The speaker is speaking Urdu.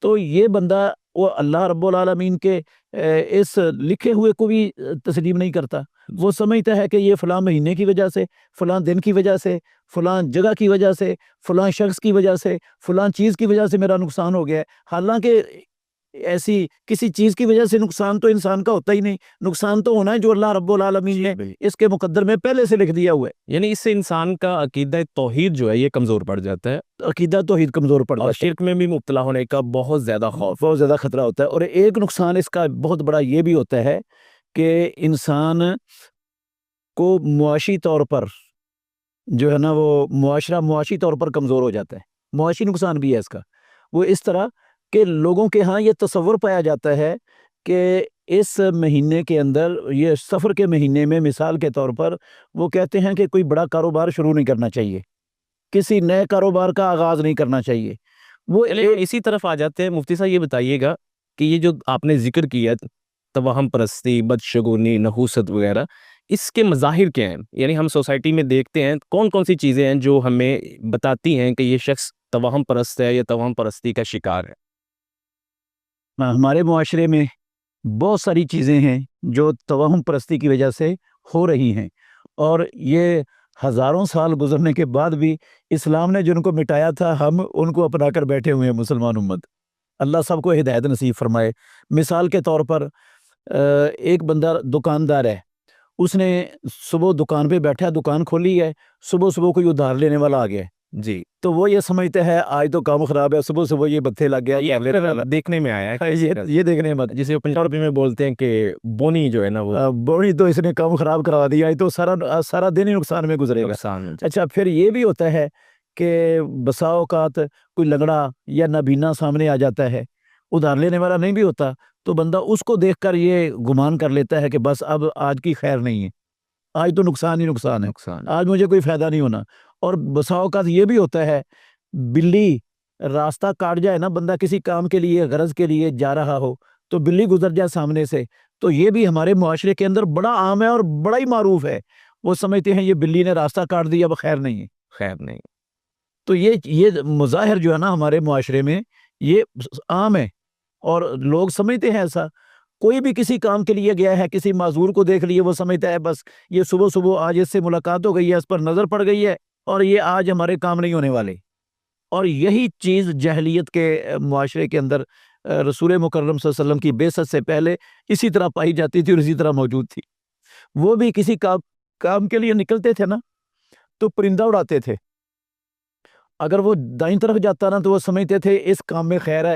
تو یہ بندہ وہ اللہ رب العالمین کے اس لکھے ہوئے کو بھی تسلیم نہیں کرتا. وہ سمجھتا ہے کہ یہ فلاں مہینے کی وجہ سے، فلاں دن کی وجہ سے، فلاں جگہ کی وجہ سے، فلاں شخص کی وجہ سے، فلاں چیز کی وجہ سے میرا نقصان ہو گیا ہے. حالانکہ ایسی کسی چیز کی وجہ سے نقصان تو انسان کا ہوتا ہی نہیں. نقصان تو ہونا ہے جو اللہ رب العالمین نے اس کے مقدر میں پہلے سے لکھ دیا ہوا ہے. یعنی اس سے انسان کا عقیدہ توحید جو ہے یہ کمزور پڑ جاتا ہے، عقیدہ توحید کمزور پڑ اور جاتا ہے، شرک میں بھی مبتلا ہونے کا بہت زیادہ خوف. بہت زیادہ خطرہ ہوتا ہے. اور ایک نقصان اس کا بہت بڑا یہ بھی ہوتا ہے کہ انسان کو معاشی طور پر جو ہے نا وہ معاشی طور پر کمزور ہو جاتا ہے. معاشی نقصان بھی ہے اس کا. وہ اس طرح کہ لوگوں کے ہاں یہ تصور پایا جاتا ہے کہ اس مہینے کے اندر، یہ سفر کے مہینے میں مثال کے طور پر وہ کہتے ہیں کہ کوئی بڑا کاروبار شروع نہیں کرنا چاہیے، کسی نئے کاروبار کا آغاز نہیں کرنا چاہیے. وہ اسی طرف آ جاتے ہیں. مفتی صاحب یہ بتائیے گا کہ یہ جو آپ نے ذکر کیا توہم پرستی، بدشگونی، نحوست وغیرہ، اس کے مظاہر کیا ہیں؟ یعنی ہم سوسائٹی میں دیکھتے ہیں کون کون سی چیزیں ہیں جو ہمیں بتاتی ہیں کہ یہ شخص توہم پرست ہے یا توہم پرستی کا شکار ہے؟ ہمارے معاشرے میں بہت ساری چیزیں ہیں جو توہم پرستی کی وجہ سے ہو رہی ہیں، اور یہ ہزاروں سال گزرنے کے بعد بھی اسلام نے جن کو مٹایا تھا ہم ان کو اپنا کر بیٹھے ہوئے ہیں مسلمان امت. اللہ سب کو ہدایت نصیب فرمائے. مثال کے طور پر ایک بندہ دکاندار ہے، اس نے صبح دکان پہ بیٹھا، دکان کھولی ہے، صبح کوئی ادھار لینے والا آ گیا جی، تو وہ یہ سمجھتے ہیں آج تو کام خراب ہے، صبح یہ بتھے لگ گیا. یہ دیکھنے میں آیا ہے، یہ دیکھنے مت جسے پنجابی میں بولتے ہیں کہ بونی جو ہے نا وہ بوڑھی تو اس نے کام خراب کروا دیا، تو سارا دن ہی نقصان میں گزرے گا. نقصان. اچھا، پھر یہ بھی ہوتا ہے کہ بسا اوقات کوئی لنگڑا یا نابینا سامنے آ جاتا ہے، ادھار لینے والا نہیں بھی ہوتا، تو بندہ اس کو دیکھ کر یہ گمان کر لیتا ہے کہ بس اب آج کی خیر نہیں ہے، آج تو نقصان ہی نقصان ہے، آج مجھے کوئی فائدہ نہیں ہونا. اور بسا اوقات یہ بھی ہوتا ہے بلی راستہ کاٹ جائے نا، بندہ کسی کام کے لیے غرض کے لیے جا رہا ہو تو بلی گزر جائے سامنے سے، تو یہ بھی ہمارے معاشرے کے اندر بڑا عام ہے اور بڑا ہی معروف ہے. وہ سمجھتے ہیں یہ بلی نے راستہ کاٹ دیا، اب خیر نہیں ہے. خیر نہیں. تو یہ مظاہر جو ہے نا ہمارے معاشرے میں یہ عام ہے، اور لوگ سمجھتے ہیں ایسا. کوئی بھی کسی کام کے لیے گیا ہے، کسی معذور کو دیکھ لیے، وہ سمجھتا ہے بس یہ صبح آج اس سے ملاقات ہو گئی ہے، اس پر نظر پڑ گئی ہے اور یہ آج ہمارے کام نہیں ہونے والے. اور یہی چیز جاہلیت کے معاشرے کے اندر رسول مکرم صلی اللہ علیہ وسلم کی بعثت سے پہلے اسی طرح پائی جاتی تھی اور اسی طرح موجود تھی. وہ بھی کسی کام کے لیے نکلتے تھے نا تو پرندہ اڑاتے تھے. اگر وہ دائیں طرف جاتا نا تو وہ سمجھتے تھے اس کام میں خیر ہے،